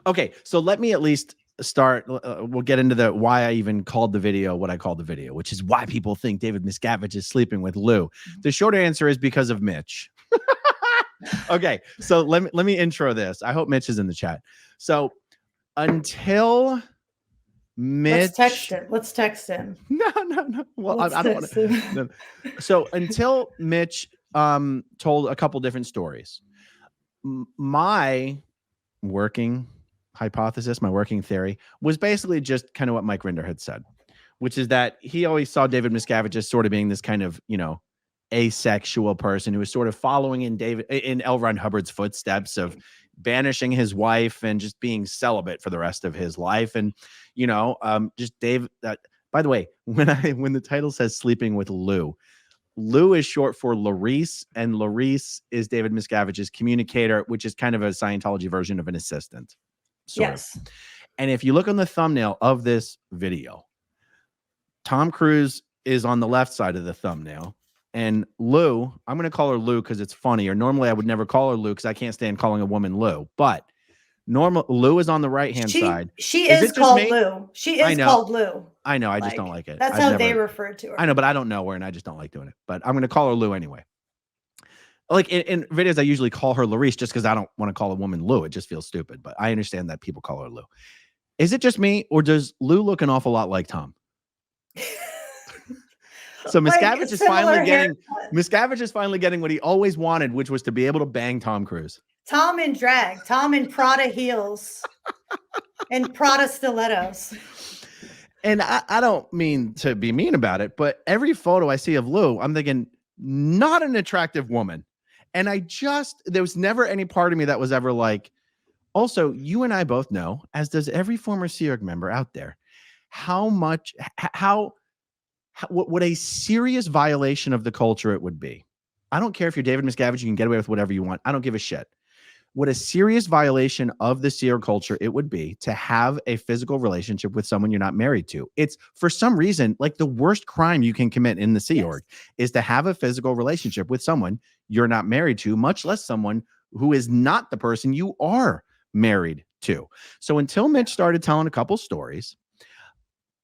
Okay, so let me at least start. We'll get into the why I even called the video what I called the video, which is why people think David Miscavige is sleeping with Lou. The short answer is because of Mitch. Okay, so let me intro this. I hope Mitch is in the chat. So until Mitch, Let's text him. No. Well, I don't want to. No. So until Mitch told a couple different stories, my working hypothesis, my working theory was basically just kind of what Mike Rinder had said, which is that he always saw David Miscavige as sort of being this kind of, asexual person who was sort of following in L. Ron Hubbard's footsteps of banishing his wife and just being celibate for the rest of his life. And, just Dave, by the way, when the title says sleeping with Lou is short for Larice, and Larice is David Miscavige's communicator, which is kind of a Scientology version of an assistant. Yes. And if you look on the thumbnail of this video, Tom Cruise is on the left side of the thumbnail. And Lou, I'm going to call her Lou because it's funnier. Normally, I would never call her Lou because I can't stand calling a woman Lou. But Lou is on the right-hand side. She is called Lou. She is called Lou. I know. I just don't like it. That's how they refer to her. I know, but I don't know her, and I just don't like doing it. But I'm going to call her Lou anyway. Like in videos, I usually call her Larice just because I don't want to call a woman Lou. It just feels stupid. But I understand that people call her Lou. Is it just me, or does Lou look an awful lot like Tom? So Miscavige is finally getting what he always wanted, which was to be able to bang Tom Cruise. Tom in drag, Tom in Prada heels and Prada stilettos. And I don't mean to be mean about it, but every photo I see of Lou, I'm thinking, not an attractive woman. And there was never any part of me that was ever like, also, you and I both know, as does every former Sea Org member out there, what a serious violation of the culture it would be. I don't care if you're David Miscavige, you can get away with whatever you want. I don't give a shit. What a serious violation of the Sea Org culture it would be to have a physical relationship with someone you're not married to. It's, for some reason, like the worst crime you can commit in the Sea Org is to have a physical relationship with someone you're not married to, much less someone who is not the person you are married to. So until Mitch started telling a couple stories,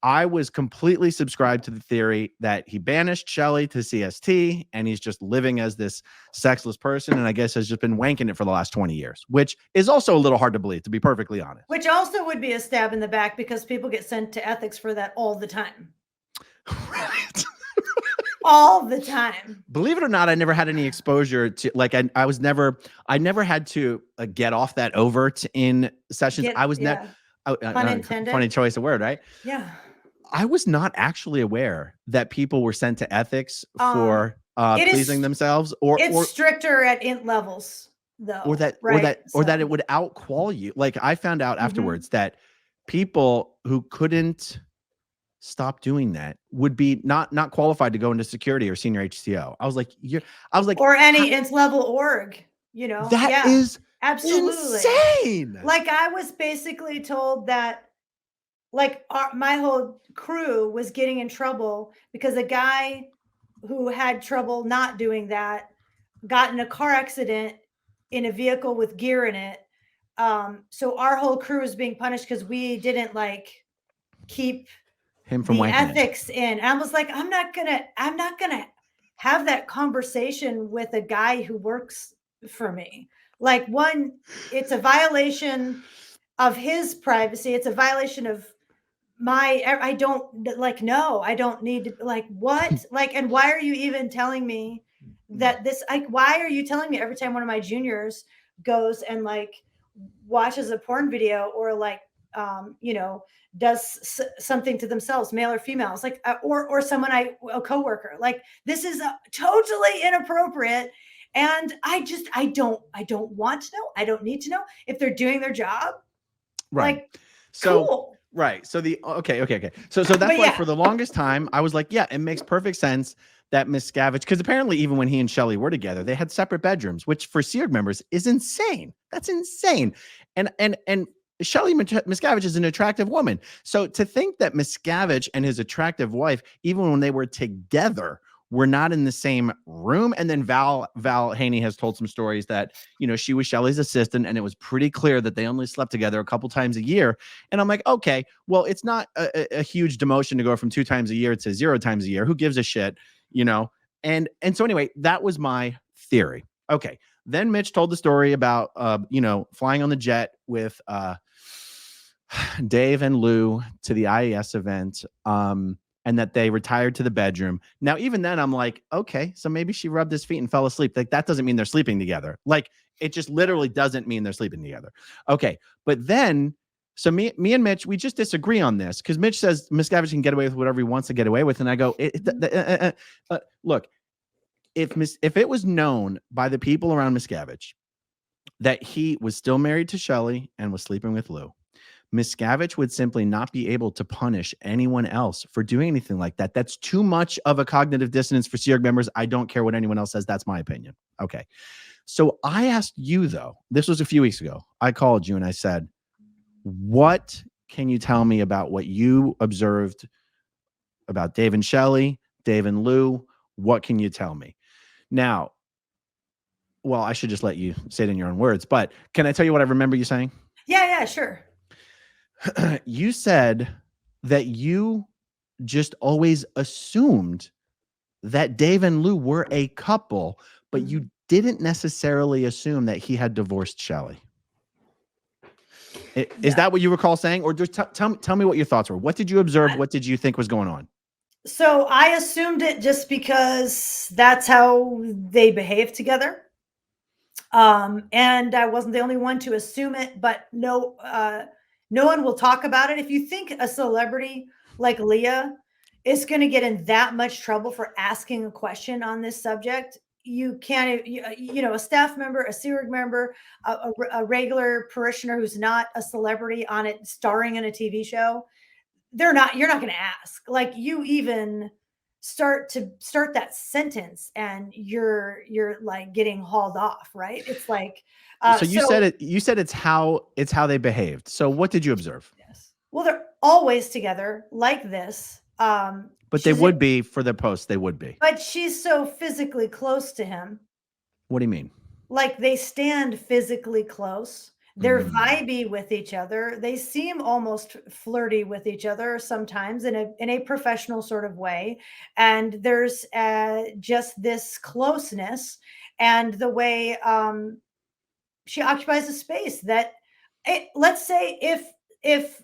I was completely subscribed to the theory that he banished Shelley to CST and he's just living as this sexless person, and I guess has just been wanking it for the last 20 years, which is also a little hard to believe, to be perfectly honest. Which also would be a stab in the back because people get sent to ethics for that all the time. Right. All the time. Believe it or not, I never had any exposure to, like, I never had to get off that overt in sessions. Funny choice of word, right? Yeah. I was not actually aware that people were sent to ethics for pleasing themselves, or stricter at int levels, though, or that it would out-qual you. Like, I found out afterwards that people who couldn't stop doing that would be not qualified to go into security or senior HCO. I was like, or any int level org, that is absolutely insane. Like, I was basically told that, like, my whole crew was getting in trouble because a guy who had trouble not doing that got in a car accident in a vehicle with gear in it. So our whole crew was being punished because we didn't keep him from the ethics in. And I was like, I'm not gonna have that conversation with a guy who works for me. Like, one, it's a violation of his privacy. It's a violation of I don't need to, what? And why are you even telling me that this, why are you telling me every time one of my juniors goes and watches a porn video or does something to themselves, male or female, it's or someone, a coworker, this is totally inappropriate. And I don't want to know. I don't need to know if they're doing their job. Right. Cool. Right. So okay. So that's why for the longest time I was like, yeah, it makes perfect sense that Miscavige, because apparently even when he and Shelley were together, they had separate bedrooms, which for Sea Org members is insane. That's insane. And Shelley Miscavige is an attractive woman. So to think that Miscavige and his attractive wife, even when they were together, we're not in the same room. And then Val Haney has told some stories that, she was Shelley's assistant, and it was pretty clear that they only slept together a couple times a year. And I'm like, okay, well, it's not a huge demotion to go from 2 times a year to 0 times a year. Who gives a shit, And so anyway, that was my theory. Okay. Then Mitch told the story about, flying on the jet with Dave and Lou to the IES event. And that they retired to the bedroom. Now, even then, I'm like, okay, so maybe she rubbed his feet and fell asleep. Like, that doesn't mean they're sleeping together. Like, it just literally doesn't mean they're sleeping together. Okay, but then, so me and Mitch, we just disagree on this, because Mitch says Miscavige can get away with whatever he wants to get away with, and I go, look, if it was known by the people around Miscavige that he was still married to Shelley and was sleeping with Lou, Miscavige would simply not be able to punish anyone else for doing anything like that. That's too much of a cognitive dissonance for Sea Org members. I don't care what anyone else says. That's my opinion. Okay. So I asked you, though, this was a few weeks ago. I called you and I said, what can you tell me about what you observed about Dave and Shelley, Dave and Lou? What can you tell me? Now, well, I should just let you say it in your own words, but can I tell you what I remember you saying? Yeah, sure. You said that you just always assumed that Dave and Lou were a couple, but you didn't necessarily assume that he had divorced Shelley. Is that what you recall saying? Or just tell me what your thoughts were. What did you observe? What did you think was going on? So I assumed it just because that's how they behave together. And I wasn't the only one to assume it, but no one will talk about it. If you think a celebrity like Leah is going to get in that much trouble for asking a question on this subject, you can't, a staff member, a Sea Org member, a regular parishioner who's not a celebrity on it, starring in a TV show, you're not going to ask. Like, you even start that sentence and you're like getting hauled off, right? It's like, so you said it's how they behaved. So what did you observe? Yes. Well, they're always together like this. But they would be for their posts. They would be. But she's so physically close to him. What do you mean? Like, they stand physically close. They're vibey with each other. They seem almost flirty with each other sometimes in a professional sort of way. And there's just this closeness, and the way she occupies a space that, let's say if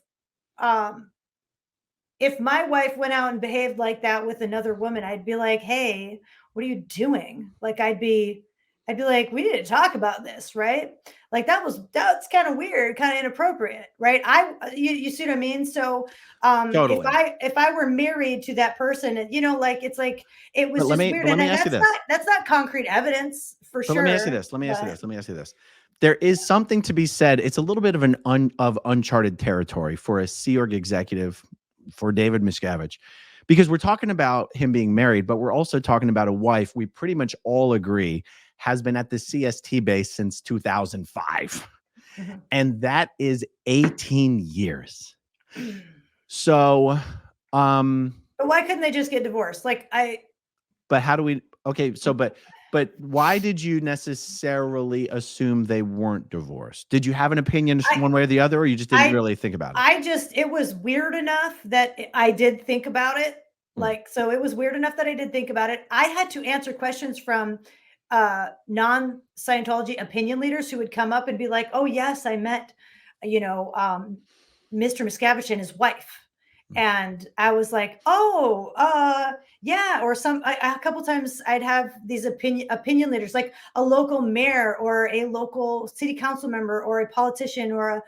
my wife went out and behaved like that with another woman, I'd be like, hey, what are you doing? Like, I'd be like, we need to talk about this, right? Like, that's kind of weird, kind of inappropriate, right? You see what I mean? So totally. if I were married to that person, and like, it's like, it was just weird. Let me ask you this. That's not concrete evidence for sure. Let me ask you this. There is something to be said. It's a little bit of of uncharted territory for a Sea Org executive, for David Miscavige, because we're talking about him being married, but we're also talking about a wife we pretty much all agree has been at the CST base since 2005. And that is 18 years. So, but why couldn't they just get divorced? But how do we, okay. So, but why did you necessarily assume they weren't divorced? Did you have an opinion one way or the other, or you just didn't really think about it? It was weird enough that I did think about it. So it was weird enough that I did think about it. I had to answer questions from non-Scientology opinion leaders who would come up and be like, oh yes, I met, Mr. Miscavige and his wife. And I was like, oh, yeah. Or a couple times I'd have these opinion leaders, like a local mayor or a local city council member or a politician or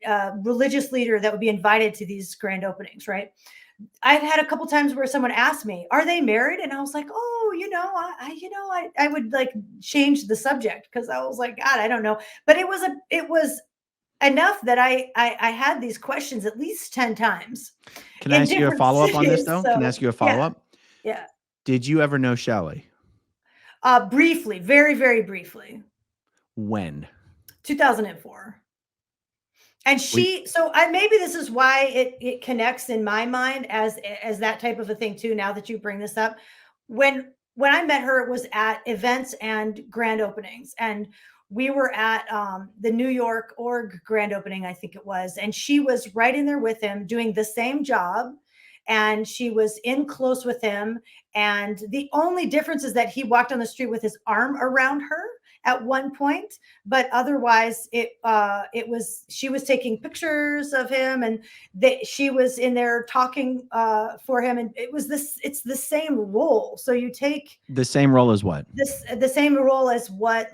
a religious leader that would be invited to these grand openings, right? I've had a couple times where someone asked me, are they married? And I was like, oh, I would like change the subject, because I was like, God, I don't know. But it was enough that I had these questions at least 10 times. Can I ask you a follow-up on this, though? Can I ask you a follow-up? Yeah. Did you ever know Shelley? Briefly, very, very briefly. When? 2004. And maybe this is why it connects in my mind as that type of a thing too, now that you bring this up. When when I met her, it was at events and grand openings. And we were at the New York org grand opening, I think it was. And she was right in there with him doing the same job. And she was in close with him. And the only difference is that he walked on the street with his arm around her at one point, but otherwise it was, she was taking pictures of him, and she was in there talking for him, and it's the same role. So you take the same role as what? the same role as what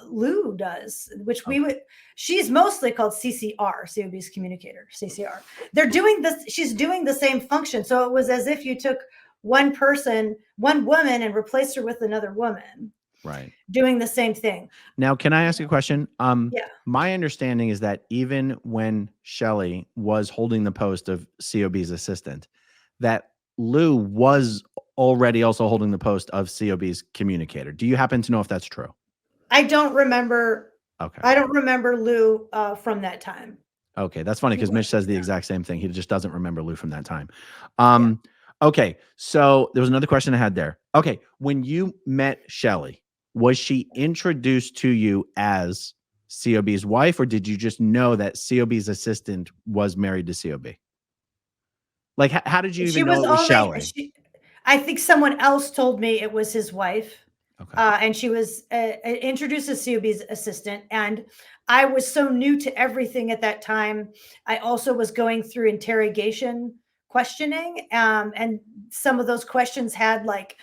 Lou does, which she's mostly called CCR, COB's communicator, CCR. They're doing this, she's doing the same function. So it was as if you took one woman and replaced her with another woman. Right. Doing the same thing. Now, can I ask you a question? Yeah. My understanding is that even when Shelley was holding the post of COB's assistant, that Lou was already also holding the post of COB's communicator. Do you happen to know if that's true? I don't remember. Okay. I don't remember Lou from that time. Okay. That's funny because Mitch says the exact same thing. He just doesn't remember Lou from that time. Yeah. Okay. So there was another question I had there. Okay. When you met Shelley, was she introduced to you as COB's wife, or did you just know that COB's assistant was married to COB? Like, how did you even know it was Shelley? I think someone else told me it was his wife. Okay. And she was introduced as COB's assistant. And I was so new to everything at that time. I also was going through interrogation questioning. And some of those questions had like,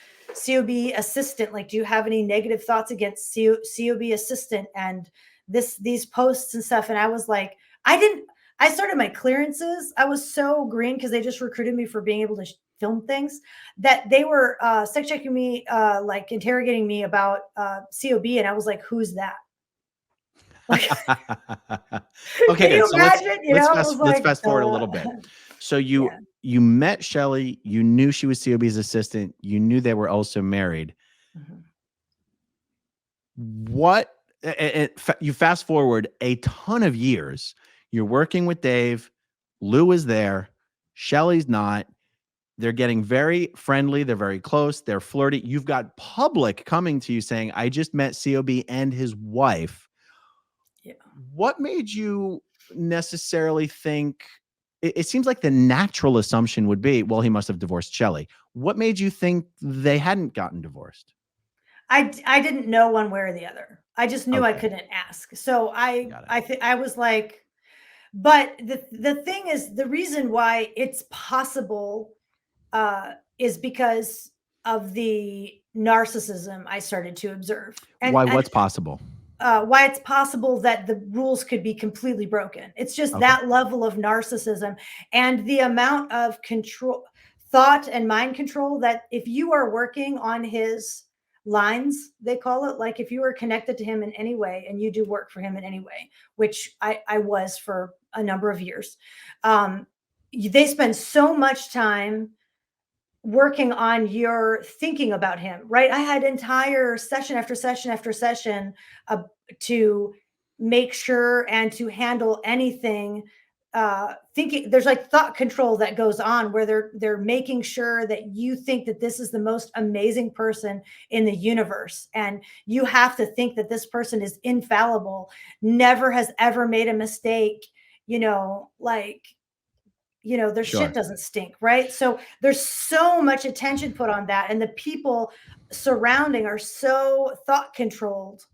COB assistant, like, do you have any negative thoughts against COB assistant and these posts and stuff? And I was like, I started my clearances. I was so green because they just recruited me for being able to film things, that they were sex checking me, like interrogating me about COB. And I was like, who's that? Like, okay, can you so imagine? let's fast forward a little bit. So you met Shelley, you knew she was COB's assistant, you knew they were also married. Mm-hmm. What you fast forward a ton of years, you're working with Dave, Lou is there, Shelley's not. They're getting very friendly, they're very close, they're flirty. You've got public coming to you saying, I just met COB and his wife. Yeah. What made you necessarily think? It seems like the natural assumption would be, well, he must have divorced Shelley. What made you think they hadn't gotten divorced? I didn't know one way or the other. I just knew I couldn't ask. So I was like, but the thing is, the reason why it's possible is because of the narcissism I started to observe. And what's possible? Why it's possible that the rules could be completely broken. It's just that level of narcissism and the amount of control, thought and mind control, that if you are working on his lines, they call it, like if you are connected to him in any way and you do work for him in any way, which I was for a number of years, they spend so much time working on your thinking about him, right? I had entire session after session after session to make sure and to handle anything, thinking. There's like thought control that goes on where they're making sure that you think that this is the most amazing person in the universe, and you have to think that this person is infallible, never has ever made a mistake, their shit doesn't stink, right? So there's so much attention put on that, and the people surrounding are so thought controlled,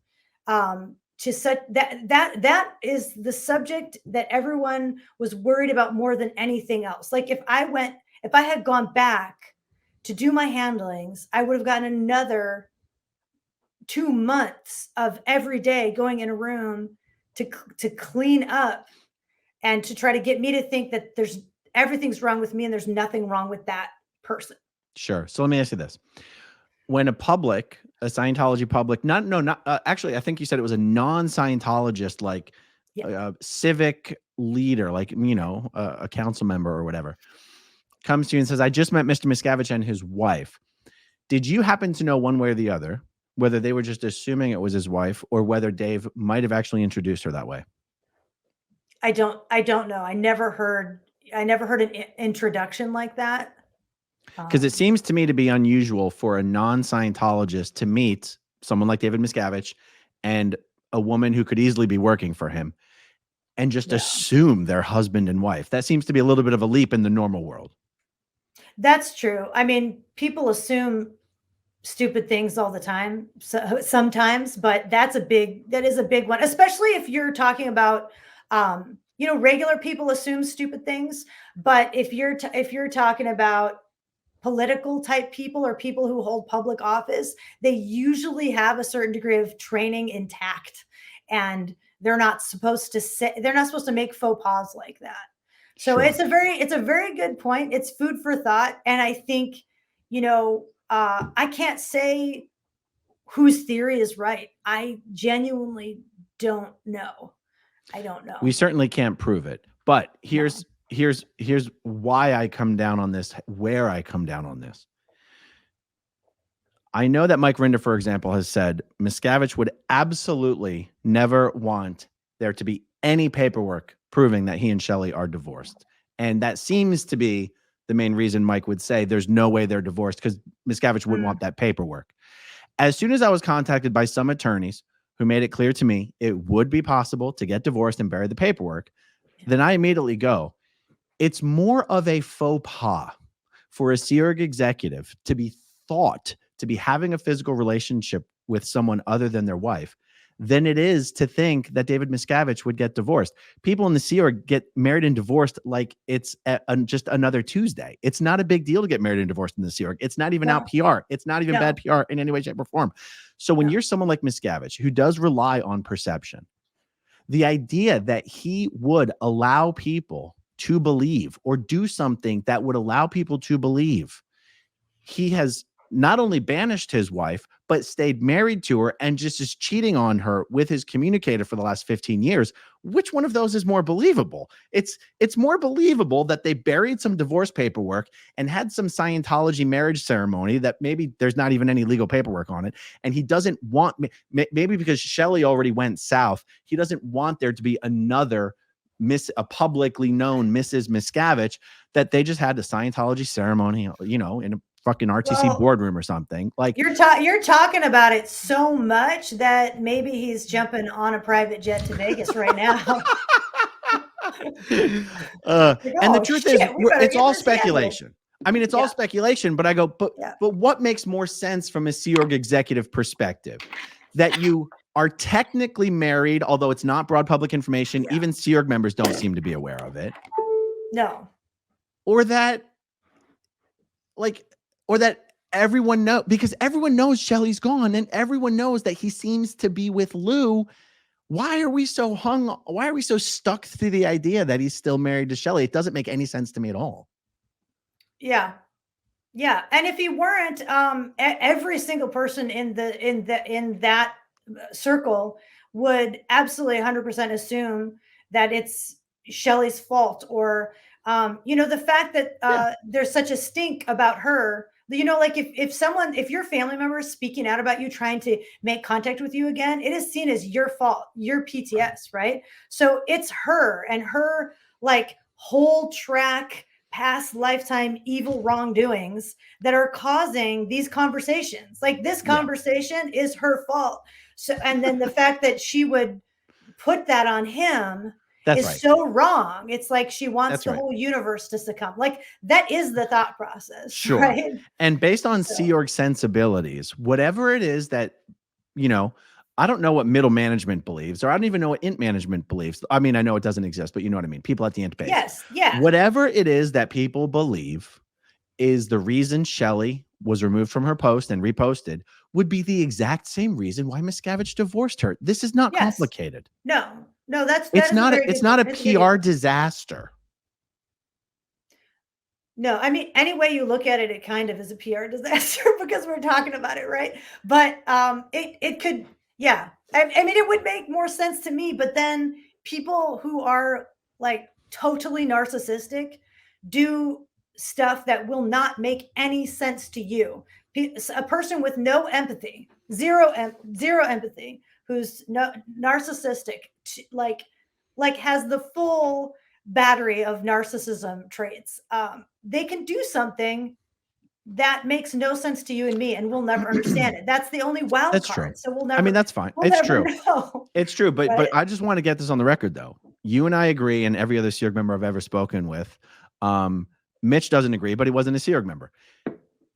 to such that is the subject that everyone was worried about more than anything else. Like if I had gone back to do my handlings, I would have gotten another 2 months of every day going in a room to clean up and to try to get me to think that everything's wrong with me and there's nothing wrong with that person. Sure. So let me ask you this. When a Scientology public, actually, I think you said it was a non-Scientologist, like civic leader, like, a council member or whatever, comes to you and says, I just met Mr. Miscavige and his wife. Did you happen to know one way or the other, whether they were just assuming it was his wife or whether Dave might have actually introduced her that way? I don't know. I never heard an introduction like that. Because it seems to me to be unusual for a non-Scientologist to meet someone like David Miscavige and a woman who could easily be working for him and just assume they're husband and wife. That seems to be a little bit of a leap in the normal world. That's true. I mean, people assume stupid things all the time, so sometimes, but that is a big one, especially if you're talking about, regular people assume stupid things, but if you're talking about political type people or people who hold public office, they usually have a certain degree of training intact, and they're not supposed to make faux pas like that. So Sure. it's a very good point. It's food for thought. And I think, I can't say whose theory is right. I genuinely don't know. I don't know. We certainly can't prove it. But here's why I come down on this, where I come down on this. I know that Mike Rinder, for example, has said Miscavige would absolutely never want there to be any paperwork proving that he and Shelley are divorced. And that seems to be the main reason Mike would say there's no way they're divorced, because Miscavige wouldn't want that paperwork. As soon as I was contacted by some attorneys who made it clear to me it would be possible to get divorced and bury the paperwork, then I immediately go, it's more of a faux pas for a Sea Org executive to be thought to be having a physical relationship with someone other than their wife than it is to think that David Miscavige would get divorced. People in the Sea Org get married and divorced like it's just another Tuesday. It's not a big deal to get married and divorced in the Sea Org. It's not even out PR. It's not even bad PR in any way, shape, or form. So when you're someone like Miscavige, who does rely on perception, the idea that he would allow people to believe or do something that would allow people to believe he has not only banished his wife, but stayed married to her and just is cheating on her with his communicator for the last 15 years. Which one of those is more believable? It's more believable that they buried some divorce paperwork and had some Scientology marriage ceremony that maybe there's not even any legal paperwork on it. And he doesn't want, maybe because Shelley already went south, he doesn't want there to be another a publicly known Mrs. Miscavige, that they just had the Scientology ceremony, in a fucking RTC boardroom or something. Like you're talking about it so much that maybe he's jumping on a private jet to Vegas right now. And the truth is, it's all speculation. I mean, it's all speculation, but I go, but what makes more sense from a Sea Org executive perspective? That you are technically married, although it's not broad public information. Even Sea Org members don't seem to be aware of it. No. Or that everyone knows, because everyone knows Shelley's gone and everyone knows that he seems to be with Lou. Why are we so stuck to the idea that he's still married to Shelley? It doesn't make any sense to me at all. Yeah. Yeah. And if he weren't, every single person in that circle would absolutely 100% assume that it's Shelley's fault, or the fact that there's such a stink about her. Like if your family member is speaking out about you, trying to make contact with you again, it is seen as your fault, your PTS, right? So it's her and her like whole track past lifetime evil wrongdoings that are causing these conversations. Like this conversation is her fault. So, and then the fact that she would put that on him is so wrong. It's like she wants the whole universe to succumb. Like that is the thought process. Sure. Right? And based on Sea Org sensibilities, whatever it is that, I don't know what middle management believes, or I don't even know what int management believes. I mean, I know it doesn't exist, but you know what I mean? People at the int base. Yes. Yeah. Whatever it is that people believe is the reason Shelley was removed from her post and reposted would be the exact same reason why Miscavige divorced her. This is not complicated. No, it's not a PR disaster. No, I mean, any way you look at it, it kind of is a PR disaster because we're talking about it, right? But it could, I mean, it would make more sense to me. But then people who are like totally narcissistic do stuff that will not make any sense to you. A person with no empathy, zero empathy, who's narcissistic, like has the full battery of narcissism traits. They can do something that makes no sense to you and me, and we'll never understand it. That's the only wild That's card. true. So we'll I mean, never, that's fine. we'll It's never true. know. It's true. But Right? I just want to get this on the record, though. You and I agree, and every other Sea Org member I've ever spoken with. Mitch doesn't agree, but he wasn't a Sea Org member.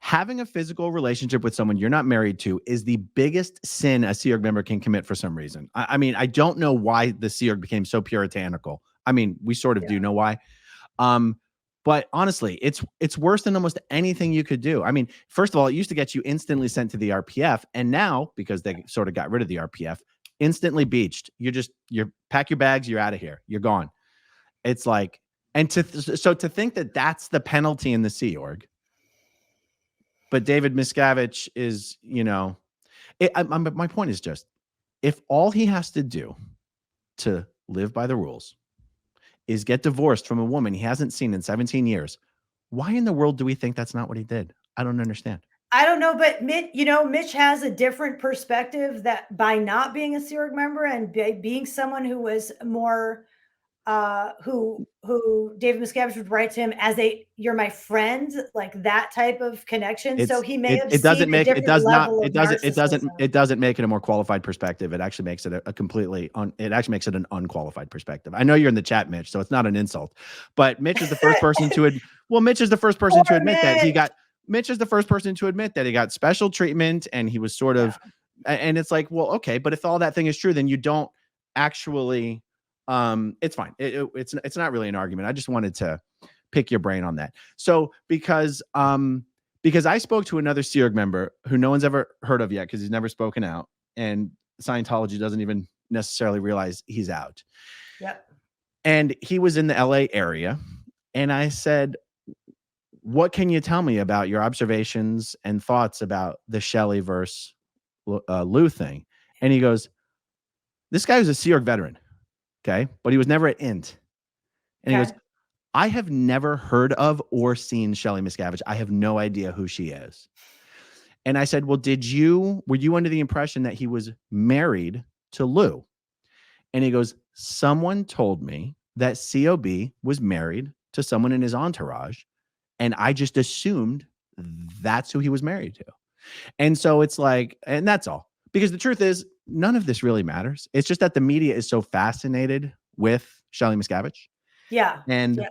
Having a physical relationship with someone you're not married to is the biggest sin a Sea Org member can commit for some reason. I mean, I don't know why the Sea Org became so puritanical. I mean, we sort of do know why. But honestly, it's worse than almost anything you could do. I mean, first of all, it used to get you instantly sent to the RPF, and now, because they sort of got rid of the RPF, instantly beached. You pack your bags, you're out of here, you're gone. It's like, and to think that that's the penalty in the Sea Org. But David Miscavige is, my point is just, if all he has to do to live by the rules is get divorced from a woman he hasn't seen in 17 years, why in the world do we think that's not what he did? I don't understand. I don't know, but Mitch has a different perspective that by not being a Sea Org member and being someone who was more, who David Miscavige would write to him as you're my friend, like that type of connection. So he may have seen a different level of narcissism. It doesn't make it a more qualified perspective. It actually makes it it actually makes it an unqualified perspective. I know you're in the chat, Mitch, so it's not an insult, but Mitch is the first person to Mitch is the first person to admit that he got. Mitch is the first person to admit that he got special treatment, and he was sort of, and it's like, well, okay, but if all that thing is true, then you don't actually. It's fine. It's not really an argument. I just wanted to pick your brain on that. So because I spoke to another Sea Org member who no one's ever heard of yet because he's never spoken out, and Scientology doesn't even necessarily realize he's out. Yep. And he was in the LA area, and I said, what can you tell me about your observations and thoughts about the Shelley versus Lou thing? And he goes, this guy was a Sea Org veteran. Okay. But he was never at INT. And he goes, I have never heard of or seen Shelley Miscavige. I have no idea who she is. And I said, well, were you under the impression that he was married to Lou? And he goes, someone told me that COB was married to someone in his entourage. And I just assumed that's who he was married to. And so it's like, and that's all. Because the truth is, none of this really matters. It's just that the media is so fascinated with Shelley Miscavige. Yeah. And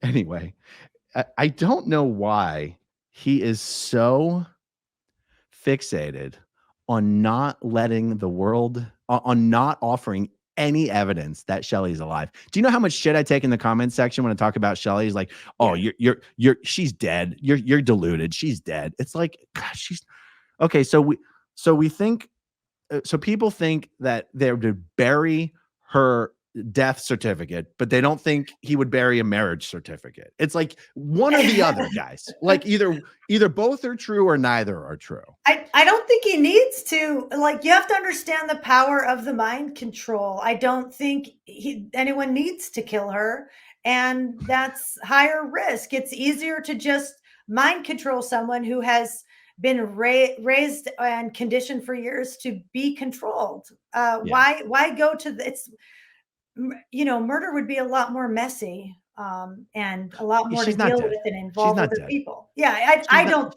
anyway, I don't know why he is so fixated on not letting the world, on not offering any evidence that Shelley's alive. Do you know how much shit I take in the comments section when I talk about Shelley? He's like, oh, she's dead. You're deluded. She's dead. It's like, gosh, she's okay. So we think, so people think that they would bury her death certificate, but they don't think he would bury a marriage certificate. It's like one or the other, guys. Like either both are true or neither are true. I don't think he needs to. Like, you have to understand the power of the mind control. I don't think anyone needs to kill her, and that's higher risk. It's easier to just mind control someone who has been raised and conditioned for years to be controlled. Why go to murder would be a lot more messy, and a lot more to deal with and involve other people. Yeah,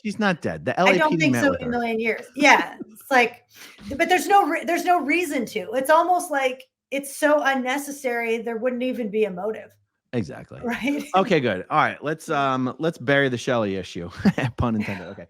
she's not dead. The I don't LAPD think met so with in a her. million years. Yeah, it's like, but there's no reason to. It's almost like it's so unnecessary. There wouldn't even be a motive. Exactly. Right. Okay, good. All right, let's bury the Shelley issue. Pun intended. Okay.